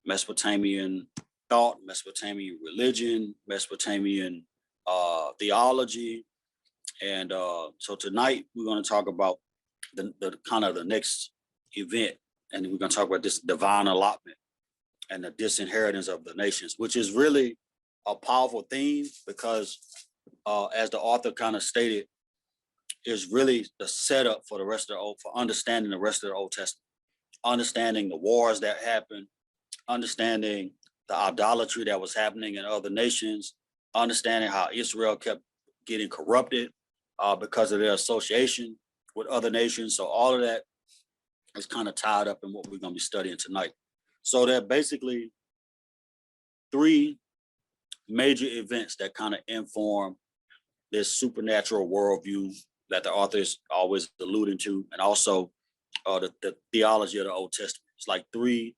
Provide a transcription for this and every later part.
Mesopotamian thought, Mesopotamian religion, Mesopotamian theology. And so tonight we're going to talk about the kind of the next event, and we're going to talk about this divine allotment and the disinheritance of the nations, which is really a powerful theme because, as the author kind of stated, is really the setup for the rest of for understanding the rest of the Old Testament, understanding the wars that happened, understanding the idolatry that was happening in other nations, understanding how Israel kept getting corrupted because of their association with other nations. So all of that is kind of tied up in what we're going to be studying tonight. So there are basically three major events that kind of inform this supernatural worldview that the author is always alluding to, and also the theology of the Old Testament. It's like three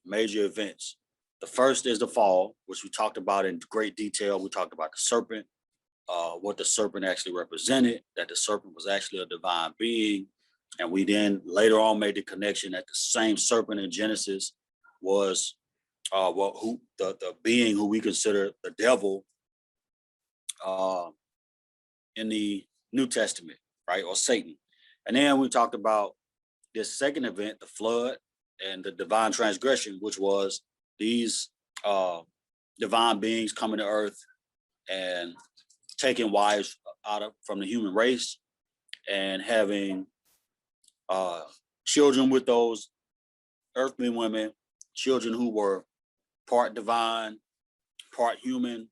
major events. The first is the fall, which we talked about in great detail. We talked about the serpent, what the serpent actually represented, that the serpent was actually a divine being. And we then later on made the connection that the same serpent in Genesis was the being who we consider the devil in the New Testament, right, or Satan. And then we talked about this second event, the flood and the divine transgression, which was these divine beings coming to earth and taking wives from the human race and having children with those earthly women, children who were part divine, part human,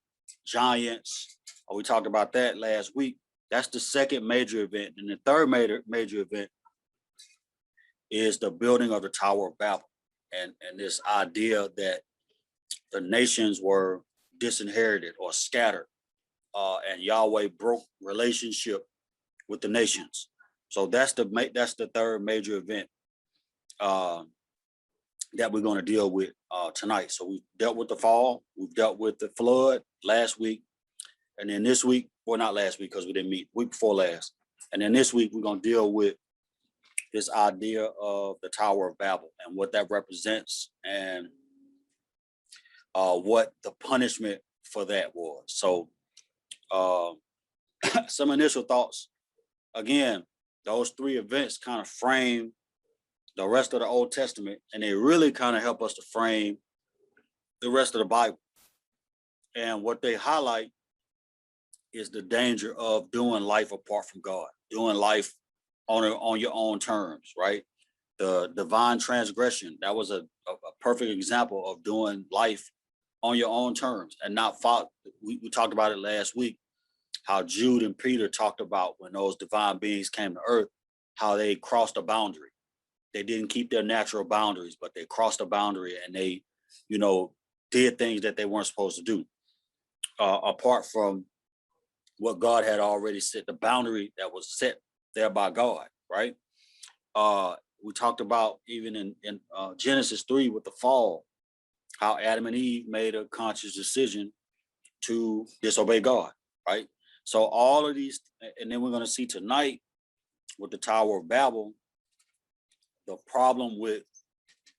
giants. We talked about that last week. That's the second major event. And the third major event is the building of the Tower of Babel, and this idea that the nations were disinherited or scattered, and Yahweh broke relationship with the nations. So that's the third major event that we're going to deal with tonight. So we've dealt with the fall, we've dealt with the flood last week, and then this week, well, not last week because we didn't meet, week before last. And then this week, we're going to deal with this idea of the Tower of Babel and what that represents and what the punishment for that was. So some initial thoughts. Again, those three events kind of frame the rest of the Old Testament, and they really kind of help us to frame the rest of the Bible. And what they highlight is the danger of doing life apart from God, doing life on your own terms, right? The divine transgression, that was a perfect example of doing life on your own terms and not follow. We talked about it last week, how Jude and Peter talked about when those divine beings came to earth, how they crossed a boundary. They didn't keep their natural boundaries, but they crossed a boundary and they, did things that they weren't supposed to do, apart from what God had already set, the boundary that was set there by God, right? We talked about even in Genesis 3 with the fall, how Adam and Eve made a conscious decision to disobey God, right? So all of these, and then we're going to see tonight with the Tower of Babel, the problem with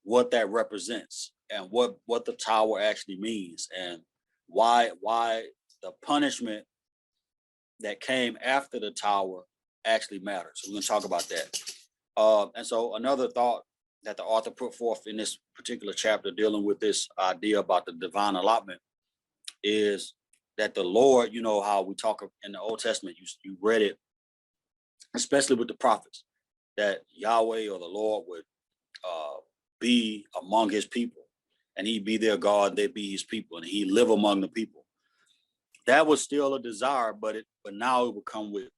what that represents and what the tower actually means and why the punishment that came after the tower actually matters. So we're going to talk about that. And so another thought that the author put forth in this particular chapter dealing with this idea about the divine allotment is that the Lord, how we talk in the Old Testament, you read it, especially with the prophets, that Yahweh or the Lord would be among his people and he'd be their God, they'd be his people, and he'd live among the people. That was still a desire, but now it would come with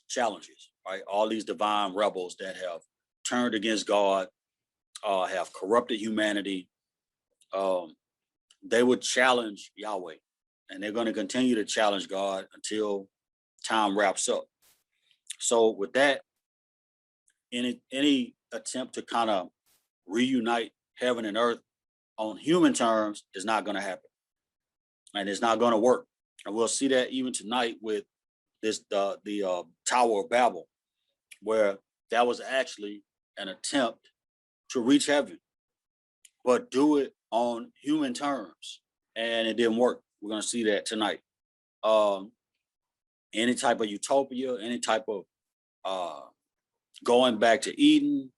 challenges, right? All these divine rebels that have turned against God, have corrupted humanity, they would challenge Yahweh, and they're going to continue to challenge God until time wraps up. So with that, any attempt to kind of reunite heaven and earth on human terms is not going to happen, and it's not going to work. And we'll see that even tonight with this the Tower of Babel, where that was actually an attempt to reach heaven, but do it on human terms. And it didn't work. We're going to see that tonight. Any type of utopia, any type of going back to Eden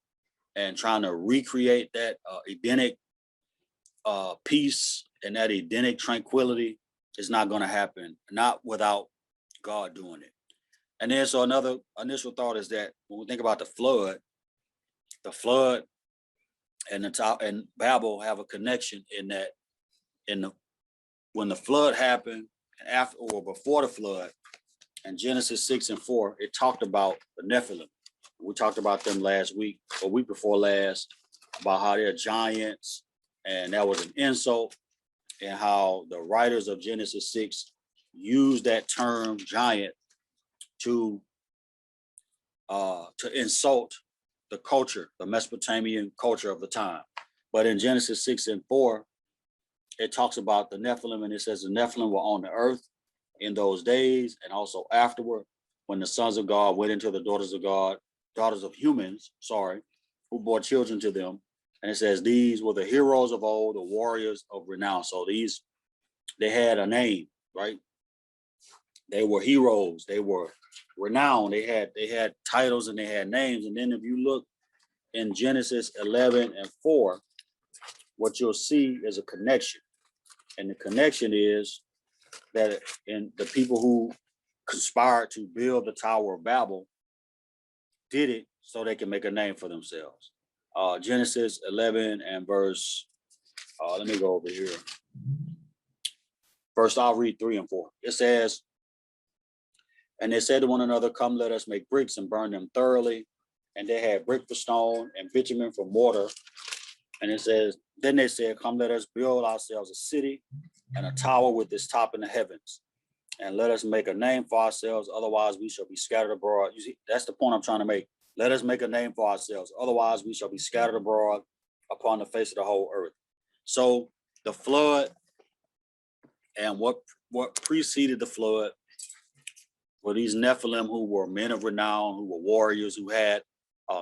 and trying to recreate that Edenic peace and that Edenic tranquility is not going to happen, not without God doing it. And then so another initial thought is that when we think about the flood and the Tower and Babel have a connection in that when the flood happened and after or before the flood in Genesis 6 and 4, it talked about the Nephilim. We talked about them last week or week before last about how they're giants, and that was an insult, and how the writers of Genesis 6 used that term giant to insult the culture, the Mesopotamian culture of the time. But in Genesis 6 and 4, it talks about the Nephilim, and it says the Nephilim were on the earth in those days and also afterward, when the sons of God went into the daughters of humans, who bore children to them. And it says these were the heroes of old, the warriors of renown. So they had a name, right? They were heroes, they were renowned, they had titles and they had names. And then if you look in Genesis 11 and 4, what you'll see is a connection. And the connection is that in the people who conspired to build the Tower of Babel did it so they can make a name for themselves. Genesis 11 and verse, let me go over here. First, I'll read 3 and 4. It says, and they said to one another, come, let us make bricks and burn them thoroughly. And they had brick for stone and bitumen for mortar. And it says, then they said, come, let us build ourselves a city and a tower with its top in the heavens. And let us make a name for ourselves, otherwise we shall be scattered abroad. You see, that's the point I'm trying to make. Let us make a name for ourselves, otherwise we shall be scattered abroad upon the face of the whole earth. So the flood and what preceded the flood were these Nephilim who were men of renown, who were warriors, who had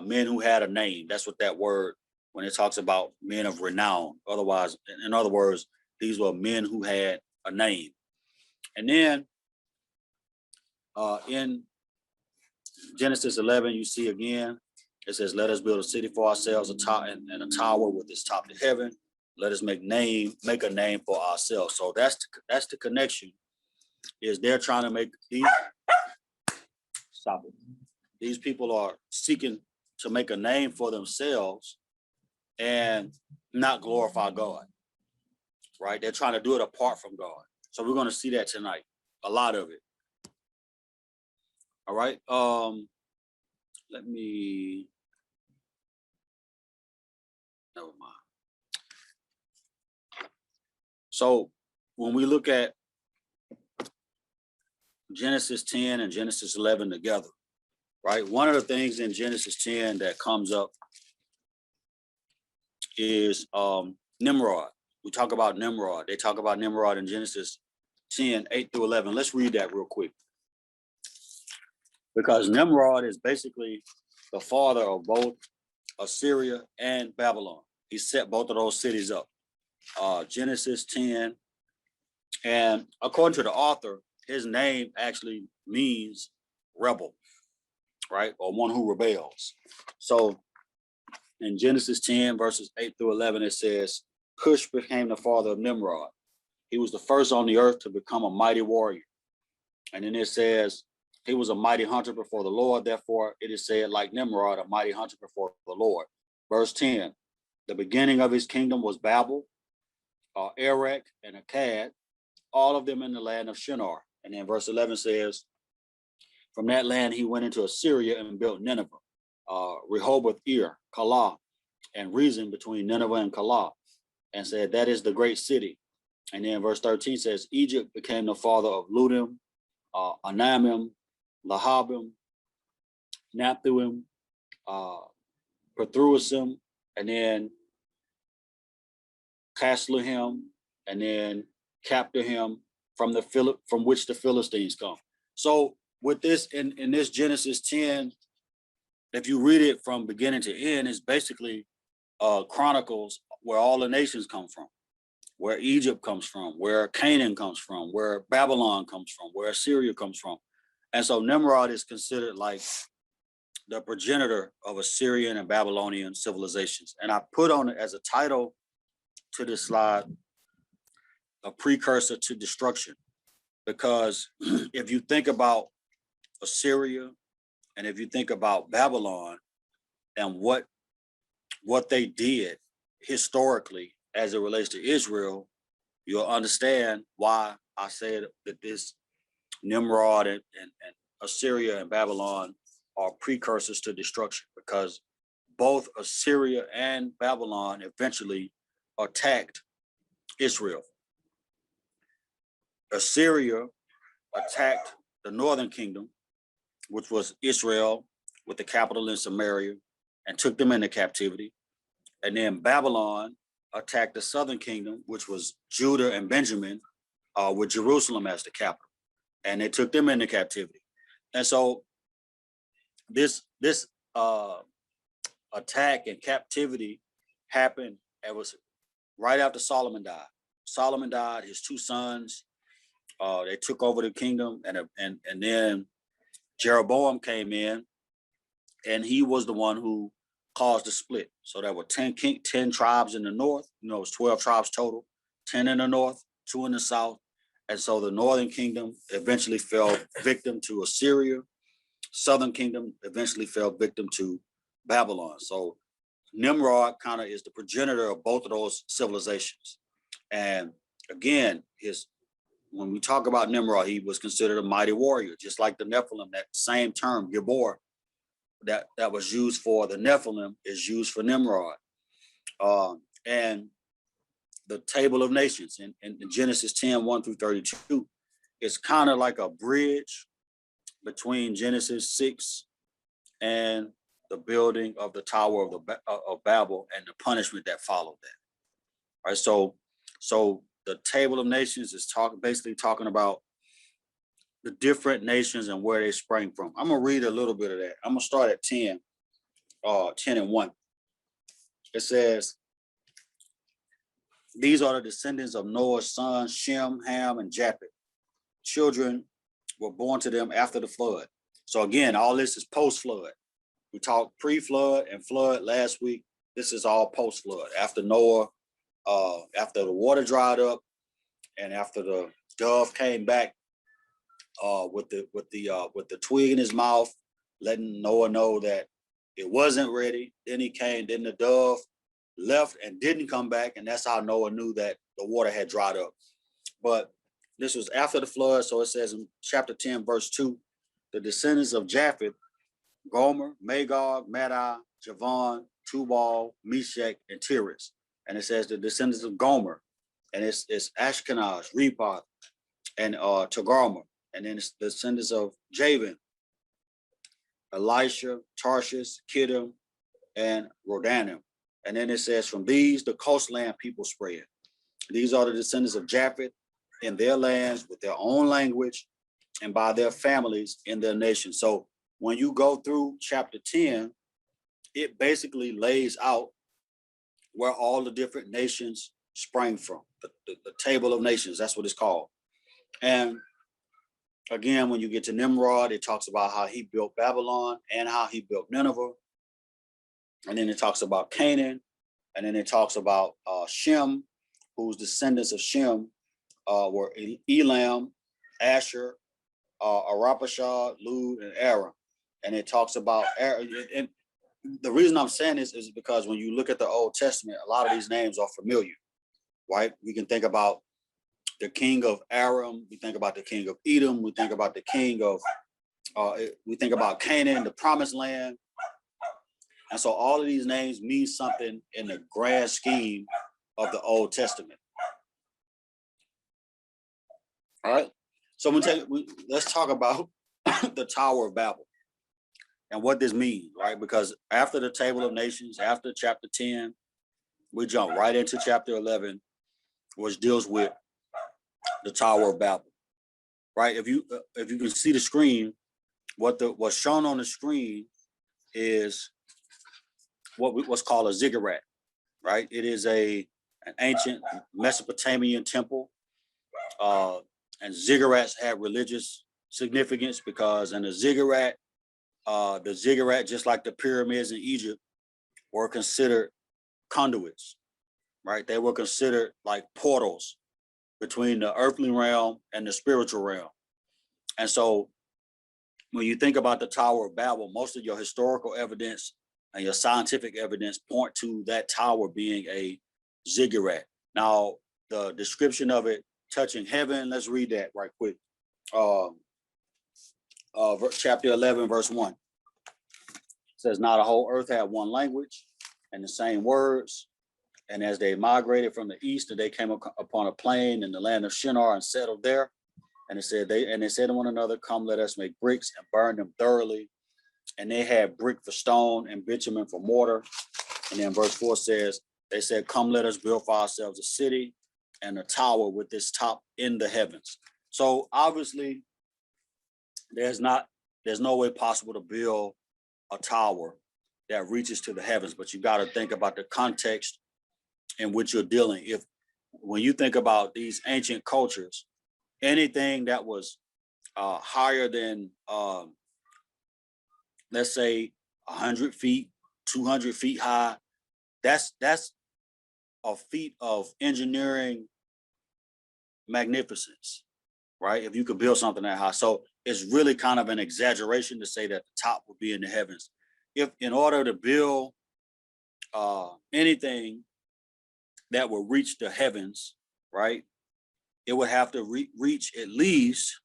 men who had a name. That's what that word, when it talks about men of renown. Otherwise, in other words, these were men who had a name. And then in Genesis 11, you see again, it says, let us build a city for ourselves, a tower with its top to heaven. Let us make a name for ourselves. So that's the connection, is they're trying to make these people are seeking to make a name for themselves and not glorify God, right? They're trying to do it apart from God. So we're going to see that tonight, a lot of it. All right. Never mind. So when we look at Genesis 10 and Genesis 11 together, right? One of the things in Genesis 10 that comes up is Nimrod. We talk about Nimrod. They talk about Nimrod in Genesis 10, 8 through 11. Let's read that real quick. Because Nimrod is basically the father of both Assyria and Babylon. He set both of those cities up. Genesis 10, and according to the author, his name actually means rebel, right? Or one who rebels. So in Genesis 10, verses 8 through 11, it says, Cush became the father of Nimrod. He was the first on the earth to become a mighty warrior. And then it says, he was a mighty hunter before the Lord. Therefore, it is said, like Nimrod, a mighty hunter before the Lord. Verse 10, the beginning of his kingdom was Babel, Erech, and Akkad, all of them in the land of Shinar. And then verse 11 says, from that land he went into Assyria and built Nineveh, Rehoboth-ir, Calah, and reasoned between Nineveh and Calah, and said, that is the great city. And then verse 13 says, Egypt became the father of Ludim, Anamim, Lahabim, Naphthuim, Pathrusim, and then Casluhim, and then Captorhim, from which the Philistines come. So with this, in this Genesis 10, if you read it from beginning to end, it's basically chronicles where all the nations come from, where Egypt comes from, where Canaan comes from, where Babylon comes from, where Assyria comes from. And so Nimrod is considered like the progenitor of Assyrian and Babylonian civilizations. And I put on it as a title to this slide, a precursor to destruction. Because if you think about Assyria and if you think about Babylon and what they did historically as it relates to Israel, you'll understand why I said that this Nimrod and Assyria and Babylon are precursors to destruction, because both Assyria and Babylon eventually attacked Israel. Assyria attacked the northern kingdom, which was Israel, with the capital in Samaria, and took them into captivity. And then Babylon attacked the southern kingdom, which was Judah and Benjamin, with Jerusalem as the capital, and they took them into captivity. And so this attack and captivity happened. It was right after Solomon died. Solomon died, his two sons, they took over the kingdom, and then Jeroboam came in, and he was the one who caused the split. So there were 10 tribes in the north. It was 12 tribes total, 10 in the north, 2 in the south. And so the northern kingdom eventually fell victim to Assyria. Southern kingdom eventually fell victim to Babylon. So Nimrod kind of is the progenitor of both of those civilizations. And again, when we talk about Nimrod, he was considered a mighty warrior, just like the Nephilim. That same term, Gibor, that was used for the Nephilim is used for Nimrod. And the Table of Nations in Genesis 10, 1 through 32 is kind of like a bridge between Genesis 6 and the building of the Tower of Babel and the punishment that followed that. All right, so the Table of Nations is basically talking about the different nations and where they sprang from. I'm gonna read a little bit of that. I'm gonna start at 10 and 1. It says, these are the descendants of Noah's sons, Shem, Ham, and Japheth. Children were born to them after the flood. So again, all this is post-flood. We talked pre-flood and flood last week. This is all post-flood. After Noah, after the water dried up, and after the dove came back with the twig in his mouth, letting Noah know that it wasn't ready. Then he came. Then the dove left and didn't come back, and that's how Noah knew that the water had dried up. But this was after the flood. So it says in chapter 10, verse 2, the descendants of Japheth, Gomer, Magog, Madai, Javan, Tubal, Meshach, and Tiras. And it says the descendants of Gomer, and it's Ashkenaz, Rephath, and Togarmah. And then it's the descendants of Javan, Elisha, Tarshish, Kittim, and Rodanim. And then it says, from these, the coastland people spread. These are the descendants of Japheth in their lands with their own language and by their families in their nation. So when you go through chapter 10, it basically lays out where all the different nations sprang from, the Table of Nations, that's what it's called. And again, when you get to Nimrod, it talks about how he built Babylon and how he built Nineveh. And then it talks about Canaan. And then it talks about Shem, whose descendants of Shem were Elam, Asher, Arapashad, Lud, and Aram. And it talks about, and the reason I'm saying this is because when you look at the Old Testament, a lot of these names are familiar, right? We can think about the king of Aram, we think about the king of Edom, we think about the king of, we think about Canaan, the promised land. And so all of these names mean something in the grand scheme of the Old Testament. All right. So let's talk about the Tower of Babel and what this means, right? Because after the Table of Nations, after chapter 10, we jump right into chapter 11, which deals with the Tower of Babel, right? If you can see the screen, what's shown on the screen is what's called a ziggurat. right? It is an ancient Mesopotamian temple. And ziggurats have religious significance because in the ziggurat, just like the pyramids in Egypt, were considered conduits, right? They were considered like portals between the earthly realm and the spiritual realm. And so when you think about the Tower of Babel, most of your historical evidence and your scientific evidence point to that tower being a ziggurat. Now, the description of it touching heaven, let's read that right quick. Chapter 11, verse 1. It says, now the whole earth had one language and the same words. And as they migrated from the east, they came upon a plain in the land of Shinar and settled there. And they said to one another, come, let us make bricks and burn them thoroughly. And they had brick for stone and bitumen for mortar. And then verse 4 says, they said, come, let us build for ourselves a city and a tower with its top in the heavens. So obviously, there's no way possible to build a tower that reaches to the heavens, but you got to think about the context in which you're dealing. When you think about these ancient cultures, anything that was higher than, let's say, 100 feet, 200 feet high, that's a feat of engineering magnificence, right? If you could build something that high. So it's really kind of an exaggeration to say that the top would be in the heavens. If in order to build anything that will reach the heavens, right, it would have to reach at least,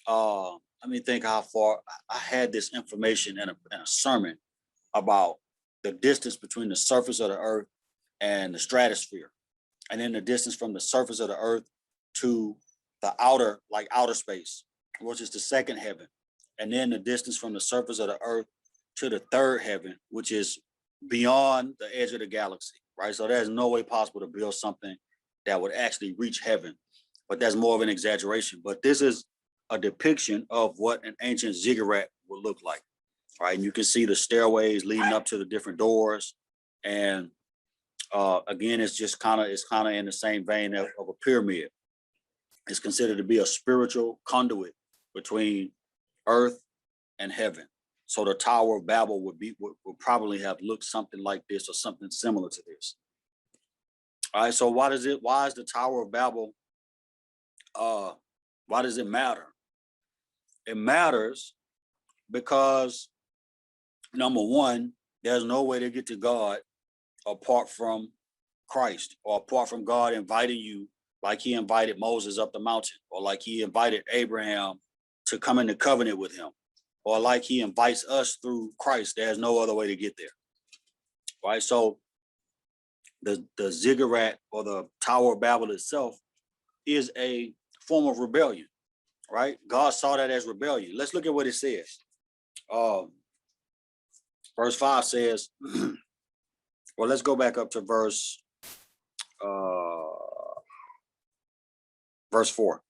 let me think how far. I had this information in a sermon about the distance between the surface of the earth and the stratosphere, and then the distance from the surface of the earth to the outer space, which is the second heaven, and then the distance from the surface of the earth to the third heaven, which is beyond the edge of the galaxy, right? So there's no way possible to build something that would actually reach heaven, but that's more of an exaggeration. But this is a depiction of what an ancient ziggurat would look like, right? And you can see the stairways leading up to the different doors. And again, it's kind of in the same vein of a pyramid. It's considered to be a spiritual conduit between earth and heaven. So the Tower of Babel would probably have looked something like this or something similar to this. All right. So why is the Tower of Babel? Why does it matter? It matters because, number one, there's no way to get to God apart from Christ, or apart from God inviting you, like he invited Moses up the mountain, or like he invited Abraham to come into covenant with him, or like he invites us through Christ. There's no other way to get there, right? So the ziggurat or the Tower of Babel itself is a form of rebellion, right? God saw that as rebellion. Let's look at what it says. Verse 5 says, well, let's go back up to verse 4.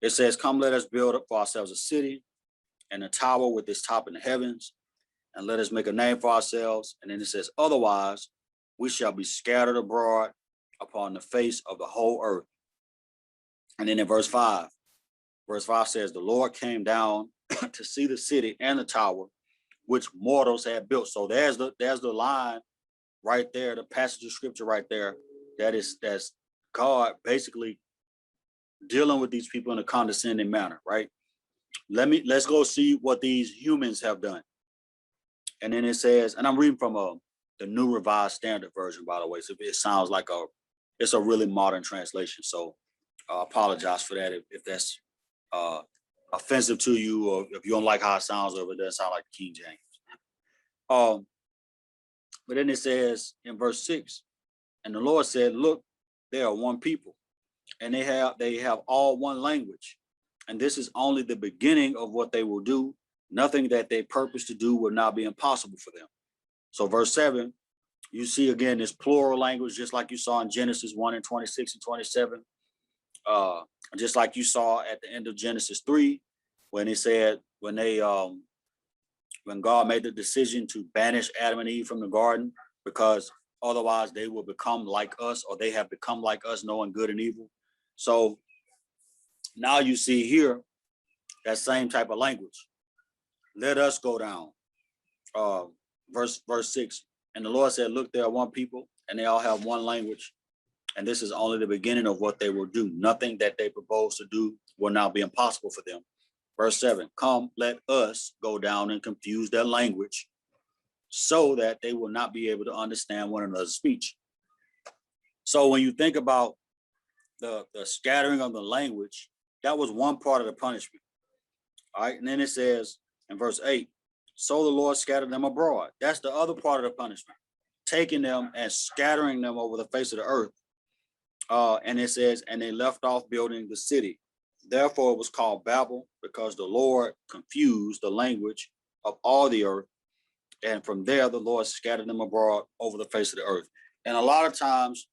It says, come, let us build up for ourselves a city and a tower with its top in the heavens, and let us make a name for ourselves. And then it says, otherwise, we shall be scattered abroad upon the face of the whole earth. And then in verse 5 says, the Lord came down to see the city and the tower which mortals had built. So there's the line right there, the passage of scripture right there. That's God basically dealing with these people in a condescending manner, right? Let's go see what these humans have done. And then it says, and I'm reading from the New Revised Standard Version, by the way, so it sounds like it's a really modern translation. So I apologize for that if that's offensive to you, or if you don't like how it sounds, or if it doesn't sound like King James. But then it says in verse 6, and the Lord said, look, they are one people, and they have all one language. And this is only the beginning of what they will do. Nothing that they purpose to do will not be impossible for them. So verse 7, you see again this plural language, just like you saw in Genesis 1 and 26 and 27. Just like you saw at the end of Genesis 3, when it said, when God made the decision to banish Adam and Eve from the garden because Otherwise, they will become like us, or they have become like us, knowing good and evil. So now you see here that same type of language. Let us go down. Verse 6. And the Lord said, look, there are one people, and they all have one language. And this is only the beginning of what they will do. Nothing that they propose to do will now be impossible for them. Verse 7, come, let us go down and confuse their language so that they will not be able to understand one another's speech. So when you think about the scattering of the language, that was one part of the punishment. All right. And then it says in verse 8, so the Lord scattered them abroad. That's the other part of the punishment, taking them and scattering them over the face of the earth. And it says, and they left off building the city. Therefore, it was called Babel, because the Lord confused the language of all the earth. And from there, the Lord scattered them abroad over the face of the earth. And a lot of times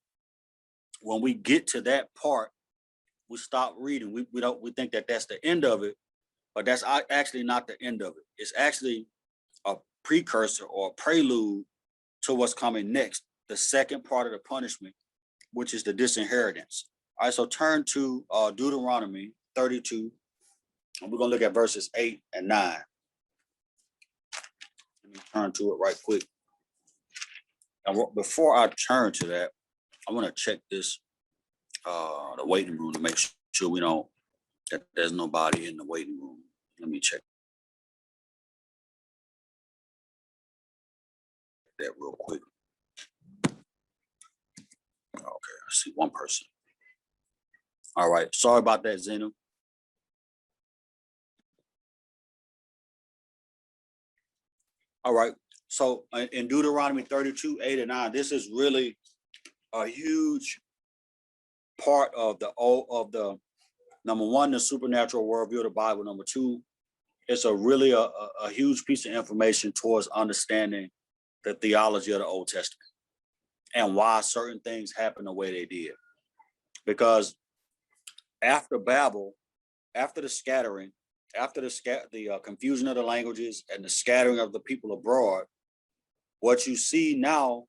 when we get to that part, we stop reading. We think that that's the end of it, but that's actually not the end of it. It's actually a precursor or a prelude to what's coming next, the second part of the punishment, which is the disinheritance. All right, so turn to Deuteronomy 32, and we're going to look at verses 8 and 9. Let me turn to it right quick. And before I turn to that, I want to check this, the waiting room, to make sure we don't, that there's nobody in the waiting room. Let me check that real quick. Okay, I see one person. All right, sorry about that, Zena. All right, so in Deuteronomy 32, 8 and 9, this is really a huge part of the number one, the supernatural worldview of the Bible. Number two, it's really a huge piece of information towards understanding the theology of the Old Testament and why certain things happen the way they did. Because after Babel, after the scattering, after the confusion of the languages and the scattering of the people abroad, what you see now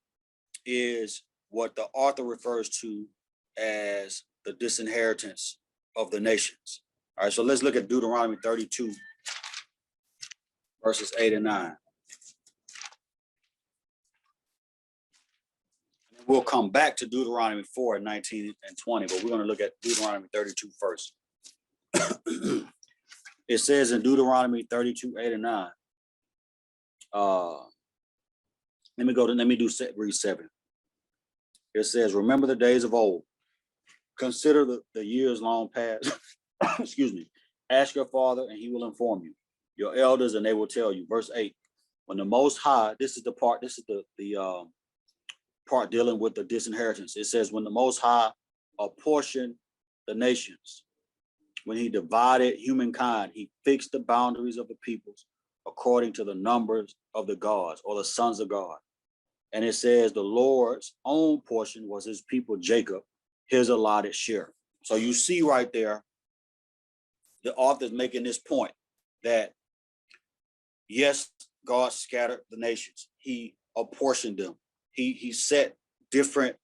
is what the author refers to as the disinheritance of the nations. All right, so let's look at Deuteronomy 32, verses 8 and 9. We'll come back to Deuteronomy 4, 19 and 20, but we're going to look at Deuteronomy 32 first. It says in Deuteronomy 32, 8 and 9. Let me read 7. It says, remember the days of old. Consider the years long past. Excuse me. Ask your father, and he will inform you. Your elders, and they will tell you. Verse 8. When the Most High, this is the part dealing with the disinheritance. It says, when the Most High apportioned the nations, when he divided humankind, he fixed the boundaries of the peoples according to the numbers of the gods, or the sons of God. And it says the Lord's own portion was his people, Jacob, his allotted share. So you see right there, the author's making this point that, yes, God scattered the nations. He apportioned them. He set different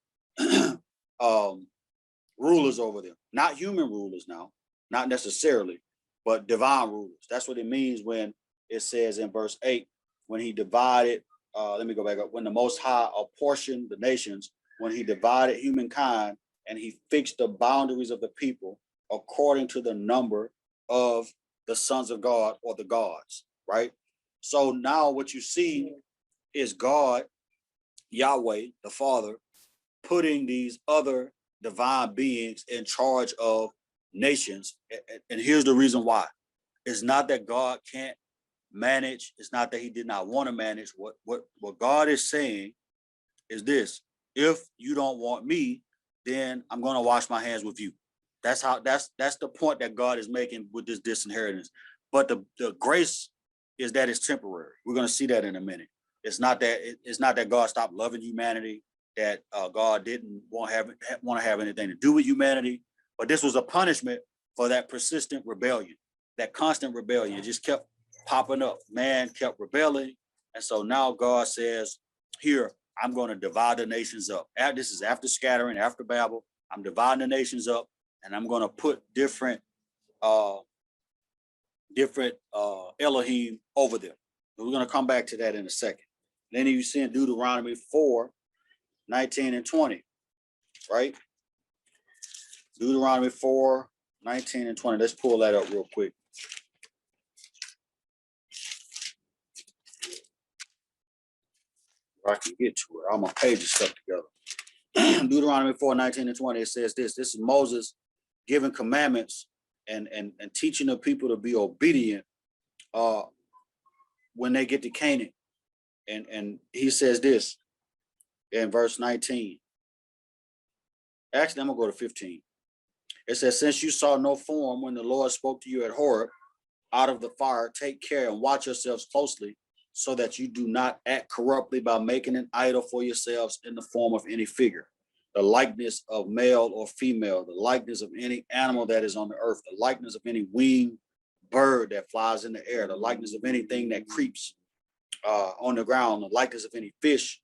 rulers over them, not human rulers now, not necessarily, but divine rulers. That's what it means when it says in verse 8, when he divided, let me go back up, when the Most High apportioned the nations, when he divided humankind, and he fixed the boundaries of the people according to the number of the sons of God, or the gods, right? So now what you see is God, Yahweh, the Father, putting these other divine beings in charge of nations. And here's the reason why. It's not that God can't manage. It's not that he did not want to manage. What God is saying is this: if you don't want me, then I'm going to wash my hands with you. That's the point that God is making with this disinheritance. But the grace is that it's temporary. We're going to see that in a minute. It's not that God stopped loving humanity, that God didn't want to have anything to do with humanity. But this was a punishment for that persistent rebellion, that constant rebellion. It just kept popping up. Man kept rebelling. And so now God says, here, I'm going to divide the nations up. This is after scattering, after Babel. I'm dividing the nations up, and I'm going to put different Elohim over them. We're going to come back to that in a second. Then you see in Deuteronomy 4, 19 and 20, right? Deuteronomy 4, 19 and 20. Let's pull that up real quick. Where I can get to it. All my pages stuck together. Deuteronomy 4, 19 and 20, it says this. This is Moses giving commandments and teaching the people to be obedient when they get to Canaan. And he says this in verse 19. Actually, I'm going to go to 15. It says, since you saw no form when the Lord spoke to you at Horeb out of the fire, take care and watch yourselves closely so that you do not act corruptly by making an idol for yourselves in the form of any figure, the likeness of male or female, the likeness of any animal that is on the earth, the likeness of any winged bird that flies in the air, the likeness of anything that creeps on the ground, the likeness of any fish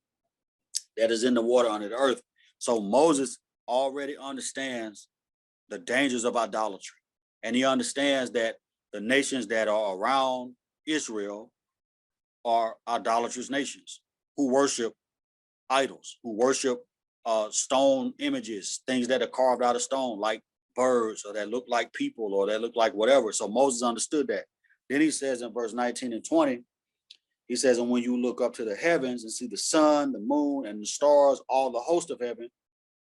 that is in the water under the earth. So Moses already understands the dangers of idolatry. And he understands that the nations that are around Israel are idolatrous nations who worship idols, who worship stone images, things that are carved out of stone, like birds, or that look like people, or that look like whatever. So Moses understood that. Then he says in verse 19 and 20, he says, and when you look up to the heavens and see the sun, the moon, and the stars, all the host of heaven,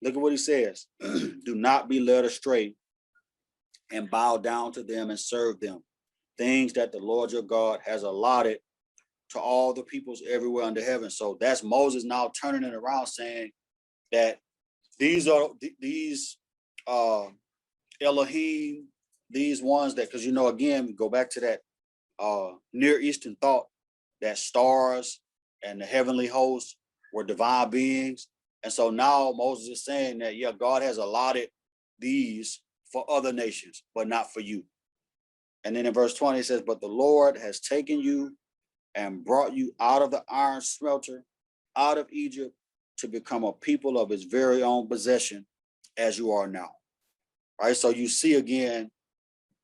look at what he says. Do not be led astray and bow down to them and serve them. Things that the Lord your God has allotted to all the peoples everywhere under heaven. So that's Moses now turning it around, saying that these are these Elohim, these ones that, because again, we go back to that Near Eastern thought that stars and the heavenly hosts were divine beings. And so now Moses is saying that, yeah, God has allotted these for other nations, but not for you. And then in verse 20, it says, but the Lord has taken you and brought you out of the iron smelter, out of Egypt, to become a people of his very own possession, as you are now. Right? So you see again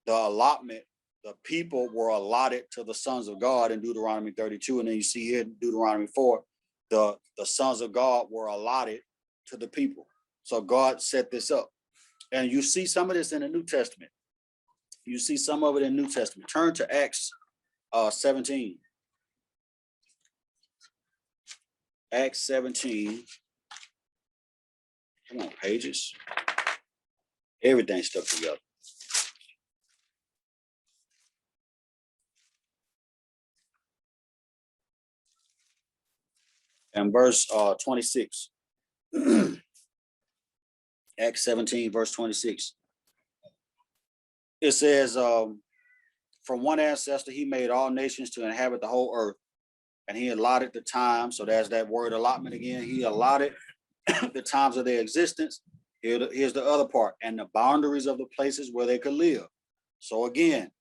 the allotment. The people were allotted to the sons of God in Deuteronomy 32. And then you see here in Deuteronomy 4, the sons of God were allotted to the people. So God set this up. And you see some of this in the New Testament. You see some of it in the New Testament. Turn to Acts 17. Acts 17. Come on, pages. Everything stuck together. And verse 26. Acts 17, verse 26. It says, from one ancestor, he made all nations to inhabit the whole earth. And he allotted the time. So there's that word allotment again. He allotted the times of their existence. Here's the other part. And the boundaries of the places where they could live. So again,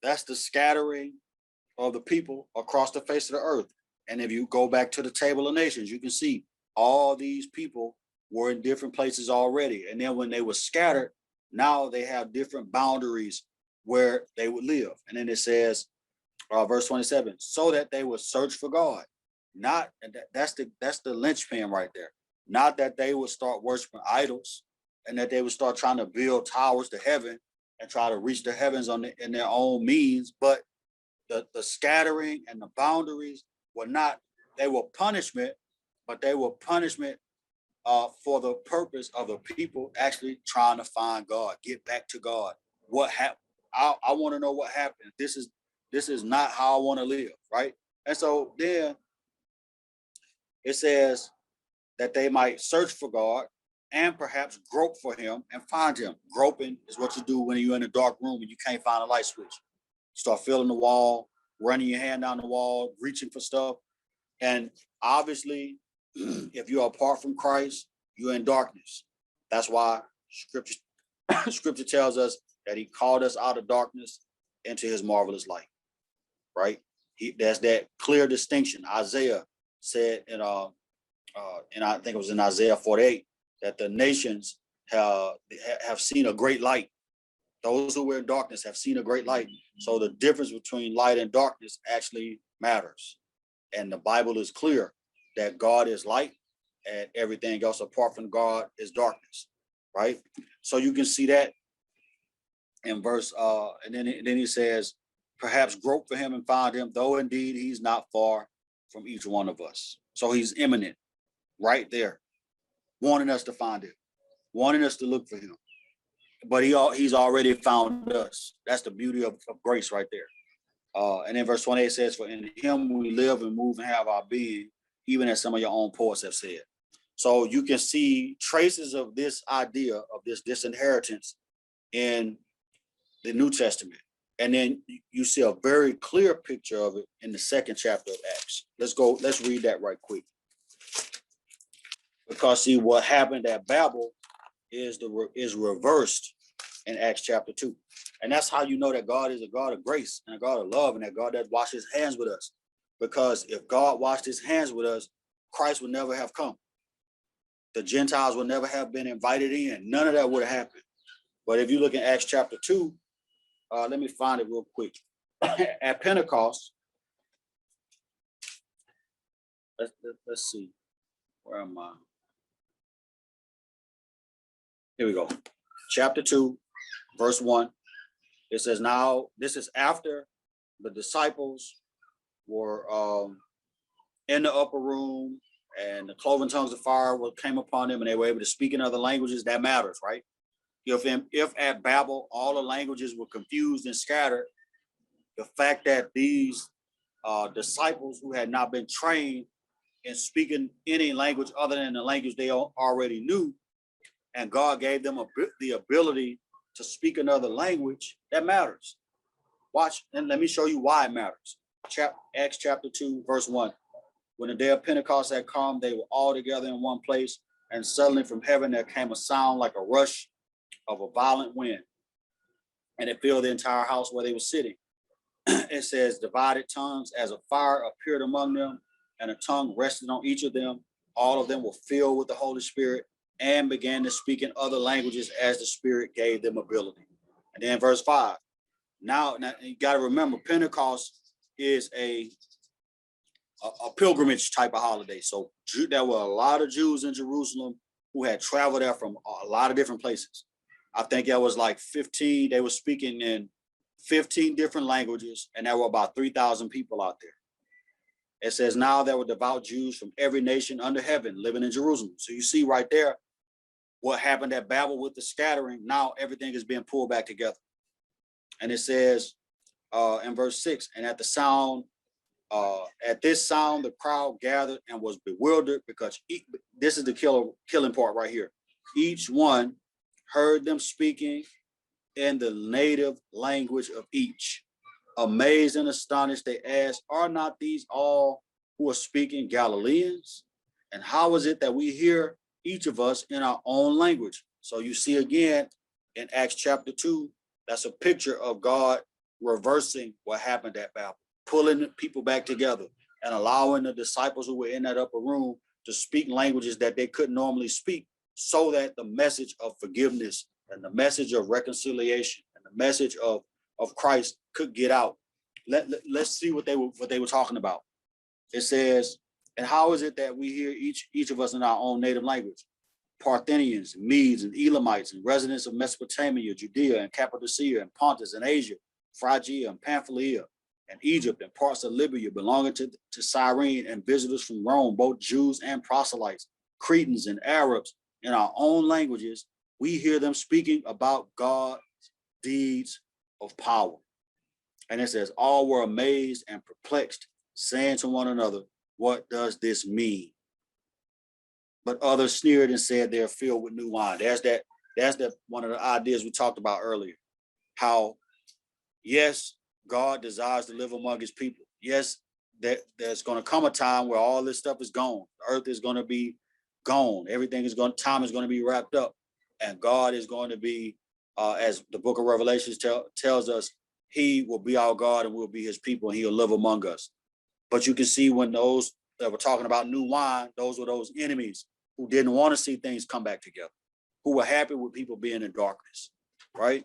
that's the scattering of the people across the face of the earth. And if you go back to the table of nations, you can see all these people were in different places already. And then when they were scattered, now they have different boundaries where they would live. And then it says, verse 27, so that they would search for God. Not that's the linchpin right there. Not that they would start worshiping idols and that they would start trying to build towers to heaven and try to reach the heavens in their own means, but the scattering and the boundaries were not, they were punishment, but they were punishment for the purpose of the people actually trying to find God, get back to God. What happened? I want to know what happened. This is not how I want to live, right? And so then it says that they might search for God and perhaps grope for him and find him. Groping is what you do when you're in a dark room and you can't find a light switch. You start feeling the wall, running your hand down the wall, reaching for stuff. And obviously, if you're apart from Christ, you're in darkness. That's why scripture tells us that he called us out of darkness into his marvelous light, right? There's that clear distinction. Isaiah said in and I think it was in Isaiah 48, that the nations have seen a great light. Those who were in darkness have seen a great light. So the difference between light and darkness actually matters. And the Bible is clear that God is light and everything else apart from God is darkness, right? So you can see that in verse, and then he says, perhaps grope for him and find him, though indeed he's not far from each one of us. So he's imminent right there, wanting us to find him, wanting us to look for him. But he's already found us. That's the beauty of grace right there. And then verse 28 says, for in him we live and move and have our being, even as some of your own poets have said. So you can see traces of this idea of this disinheritance in the New Testament. And then you see a very clear picture of it in the second chapter of Acts. Let's read that right quick. Because see, what happened at Babel is reversed in Acts chapter 2. And that's how you know that God is a God of grace and a God of love, and that God that washed his hands with us. Because if God washed his hands with us, Christ would never have come. The Gentiles would never have been invited in. None of that would have happened. But if you look in Acts chapter 2, let me find it real quick. At Pentecost, let's see. Where am I? Here we go. Chapter 2, verse 1. It says, now, this is after the disciples were in the upper room and the cloven tongues of fire came upon them and they were able to speak in other languages. That matters, right? If at Babel, all the languages were confused and scattered, the fact that these disciples who had not been trained in speaking any language other than the language they already knew, and God gave them the ability to speak another language, that matters. Watch, and let me show you why it matters. Acts chapter 2, verse 1. When the day of Pentecost had come, they were all together in one place, and suddenly from heaven there came a sound like a rush of a violent wind, and it filled the entire house where they were sitting. It says, divided tongues as a fire appeared among them, and a tongue rested on each of them. All of them were filled with the Holy Spirit and began to speak in other languages as the Spirit gave them ability. And then verse 5. Now you got to remember, Pentecost is a pilgrimage type of holiday. So there were a lot of Jews in Jerusalem who had traveled there from a lot of different places. I think there was like 15, they were speaking in 15 different languages, and there were about 3,000 people out there. It says, now there were devout Jews from every nation under heaven living in Jerusalem. So you see right there what happened at Babel with the scattering. Now everything is being pulled back together. And it says in verse 6, and at this sound, the crowd gathered and was bewildered, because this is the killing part right here. Each one heard them speaking in the native language of each. Amazed and astonished, they asked, are not these all who are speaking Galileans? And how is it that we hear each of us in our own language? So you see again in Acts chapter 2, that's a picture of God reversing what happened at Babel, pulling the people back together and allowing the disciples who were in that upper room to speak languages that they couldn't normally speak, so that the message of forgiveness and the message of reconciliation and the message of Christ could get out. Let's see what they were talking about. It says, and how is it that we hear each of us in our own native language? Parthians, Medes, and Elamites, and residents of Mesopotamia, Judea, and Cappadocia, and Pontus, and Asia, Phrygia, and Pamphylia, and Egypt, and parts of Libya belonging to Cyrene, and visitors from Rome, both Jews and proselytes, Cretans and Arabs, in our own languages, we hear them speaking about God's deeds of power. And it says, all were amazed and perplexed, saying to one another, what does this mean? But others sneered and said they're filled with new wine. That's one of the ideas we talked about earlier. How, yes, God desires to live among his people. Yes, there's going to come a time where all this stuff is gone. The earth is going to be gone. Time is going to be wrapped up. And God is going to be, as the book of Revelations tells us, he will be our God and we'll be his people, and he'll live among us. But you can see when those that were talking about new wine, those were those enemies who didn't want to see things come back together, who were happy with people being in darkness, right?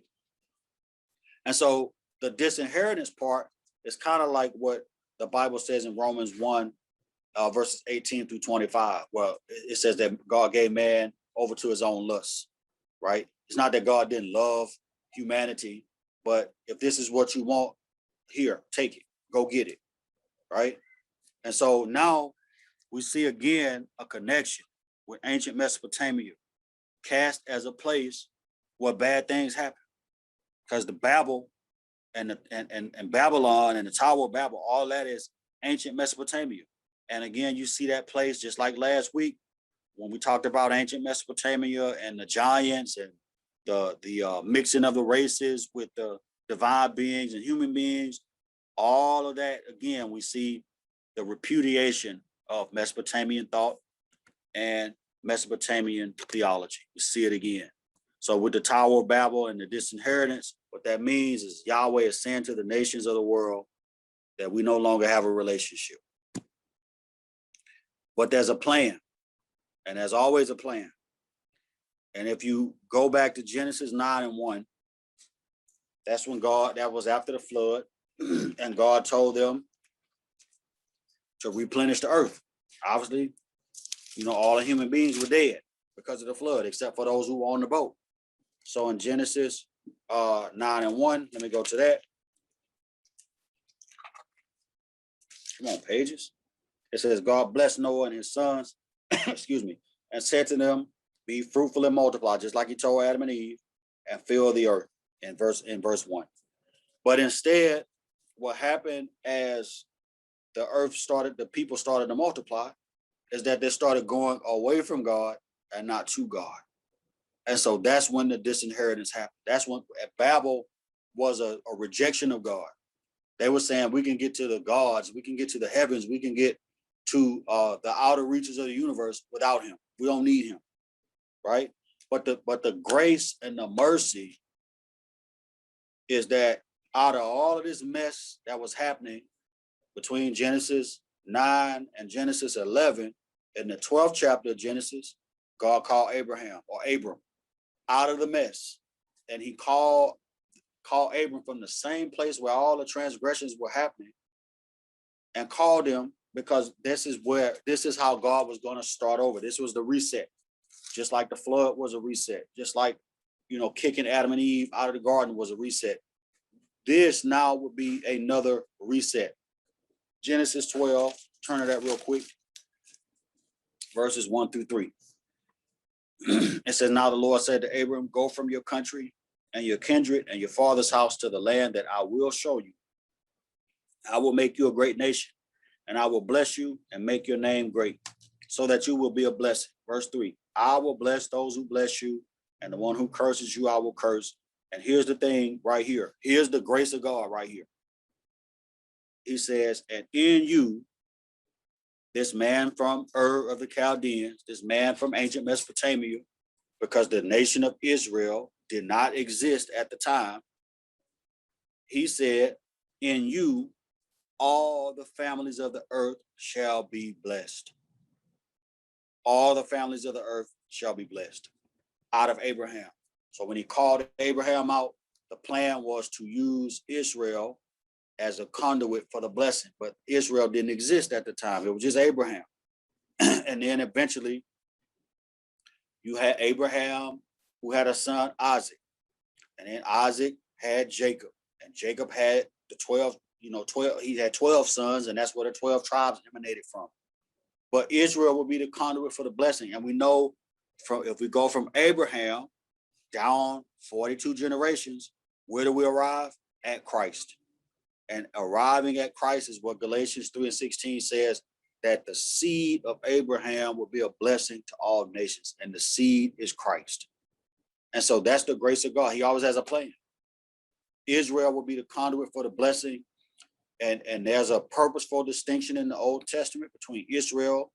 And so the disinheritance part is kind of like what the Bible says in Romans 1, verses 18 through 25. Well, it says that God gave man over to his own lusts, right? It's not that God didn't love humanity, but if this is what you want, here, take it, go get it, right? And so now we see again a connection with ancient Mesopotamia, cast as a place where bad things happen. Because the Babel and Babylon and the Tower of Babel, all that is ancient Mesopotamia. And again, you see that place just like last week when we talked about ancient Mesopotamia and the giants and the mixing of the races with the divine beings and human beings. All of that, again, we see the repudiation of Mesopotamian thought and Mesopotamian theology. We see it again. So with the Tower of Babel and the disinheritance, what that means is Yahweh is saying to the nations of the world that we no longer have a relationship. But there's a plan, and there's always a plan. And if you go back to Genesis 9:1, that's when God, that was after the flood, and God told them to replenish the earth. Obviously, all the human beings were dead because of the flood, except for those who were on the boat. So in Genesis 9:1, let me go to that. Come on, pages. It says, God blessed Noah and his sons, excuse me, and said to them, be fruitful and multiply, just like he told Adam and Eve, and fill the earth in verse 1. But instead, what happened as the people started to multiply, is that they started going away from God and not to God. And so that's when the disinheritance happened. That's when Babel was a rejection of God. They were saying we can get to the gods, we can get to the heavens, we can get to the outer reaches of the universe without him. We don't need him, right? But the grace and the mercy is that out of all of this mess that was happening between Genesis 9 and Genesis 11, in the 12th chapter of Genesis, God called Abraham, or Abram, out of the mess. And he called Abram from the same place where all the transgressions were happening, and called him because this is how God was going to start over. This was the reset. Just like the flood was a reset. Just like, kicking Adam and Eve out of the garden was a reset. This now would be another reset. Genesis 12, turn to that real quick. Verses 1 through 3. It says, now the Lord said to Abram, go from your country and your kindred and your father's house to the land that I will show you. I will make you a great nation, and I will bless you and make your name great, so that you will be a blessing. Verse 3, I will bless those who bless you, and the one who curses you, I will curse. And here's the thing right here. Here's the grace of God right here. He says, and in you, this man from Ur of the Chaldeans, this man from ancient Mesopotamia, because the nation of Israel did not exist at the time, he said, in you, all the families of the earth shall be blessed. All the families of the earth shall be blessed out of Abraham. So when he called Abraham out, the plan was to use Israel as a conduit for the blessing. But Israel didn't exist at the time. It was just Abraham. And then eventually you had Abraham, who had a son, Isaac. And then Isaac had Jacob. And Jacob had the 12, he had 12 sons, and that's where the 12 tribes emanated from. But Israel will be the conduit for the blessing. And we know if we go from Abraham down 42 generations, where do we arrive? At Christ. And arriving at Christ is what Galatians 3:16 says, that the seed of Abraham will be a blessing to all nations, and the seed is Christ. And so that's the grace of God. He always has a plan. Israel will be the conduit for the blessing. And there's a purposeful distinction in the Old Testament between Israel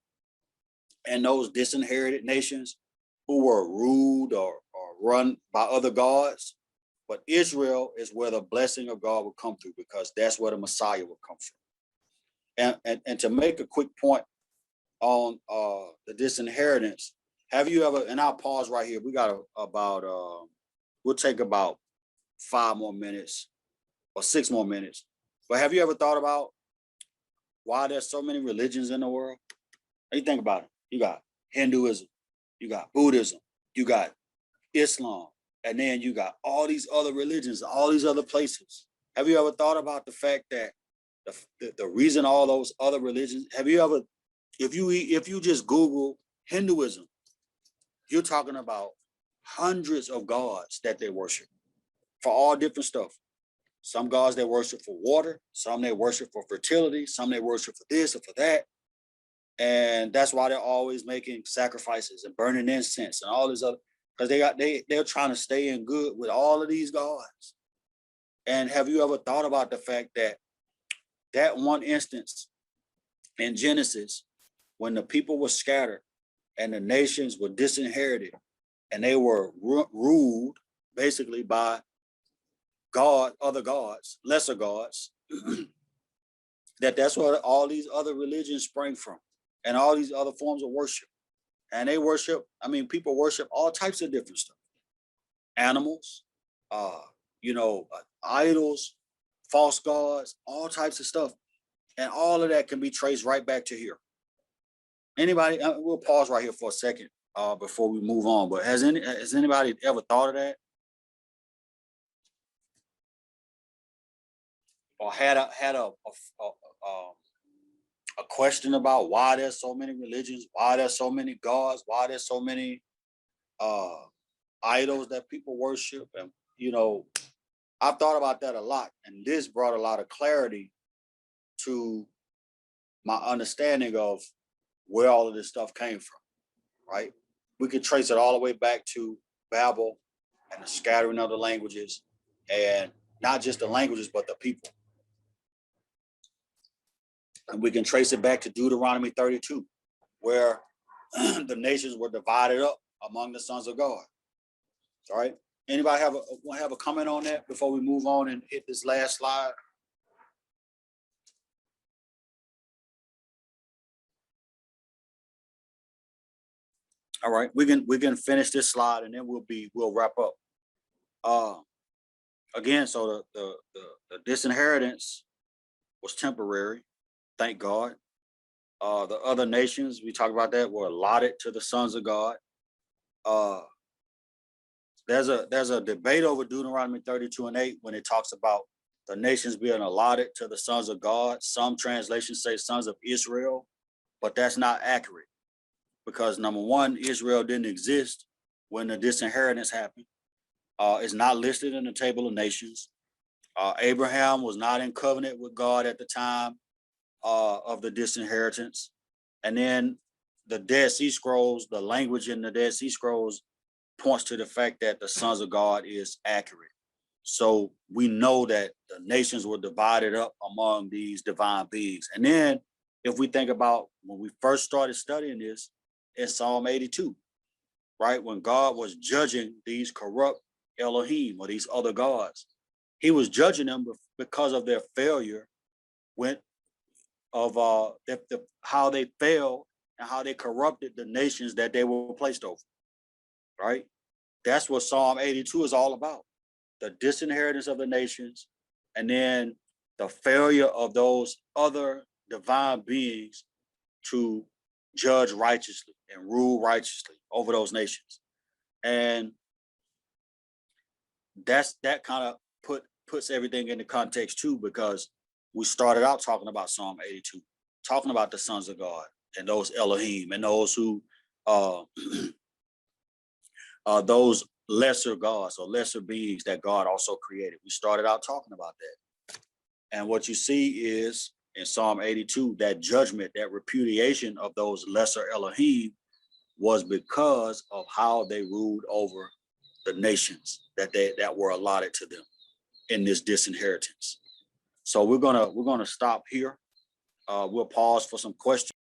and those disinherited nations who were ruled or run by other gods. But Israel is where the blessing of God will come through, because that's where the Messiah will come from. And to make a quick point on the disinheritance. Have you ever, and I'll pause right here. We got about we'll take about 5 more minutes or 6 more minutes. But have you ever thought about why there's so many religions in the world? How you think about it? You got Hinduism, you got Buddhism, you got Islam, and then you got all these other religions, all these other places. Have you ever thought about the fact that the reason all those other religions, have you ever, if you just Google Hinduism, you're talking about hundreds of gods that they worship for all different stuff. Some gods they worship for water, some they worship for fertility, some they worship for this or for that. And that's why they're always making sacrifices and burning incense and all this other, because they're trying to stay in good with all of these gods. And have you ever thought about the fact that that one instance in Genesis, when the people were scattered and the nations were disinherited and they were ruled basically by God, other gods, lesser gods, that's where all these other religions sprang from and all these other forms of worship. And they worship, I mean, people worship all types of different stuff. Animals, idols, false gods, all types of stuff. And all of that can be traced right back to here. Anybody, we'll pause right here for a second before we move on. But has anybody ever thought of that? Or had a question about why there's so many religions, why there's so many gods, why there's so many idols that people worship? And I've thought about that a lot, and this brought a lot of clarity to my understanding of where all of this stuff came from, right? We could trace it all the way back to Babel and the scattering of the languages, and not just the languages, but the people. And we can trace it back to Deuteronomy 32, where the nations were divided up among the sons of God. All right. Anybody have a comment on that before we move on and hit this last slide? All right, we can finish this slide and then we'll wrap up. Again, so the disinheritance was temporary, thank God. The other nations, we talked about that, were allotted to the sons of God. There's a debate over Deuteronomy 32:8 when it talks about the nations being allotted to the sons of God. Some translations say sons of Israel, but that's not accurate, because number one, Israel didn't exist when the disinheritance happened. It's not listed in the table of nations. Abraham was not in covenant with God at the time of the disinheritance. And then the Dead Sea Scrolls, the language in the Dead Sea Scrolls points to the fact that the sons of God is accurate. So we know that the nations were divided up among these divine beings. And then if we think about when we first started studying this in Psalm 82, right? When God was judging these corrupt Elohim or these other gods, he was judging them because of their failure how they failed and how they corrupted the nations that they were placed over, right? That's what Psalm 82 is all about. The disinheritance of the nations, and then the failure of those other divine beings to judge righteously and rule righteously over those nations. And that kind of puts everything into context too, because we started out talking about Psalm 82, talking about the sons of God and those Elohim and those who those lesser gods or lesser beings that God also created. We started out talking about that. And what you see is in Psalm 82, that judgment, that repudiation of those lesser Elohim was because of how they ruled over the nations that were allotted to them in this disinheritance. So we're gonna stop here. We'll pause for some questions.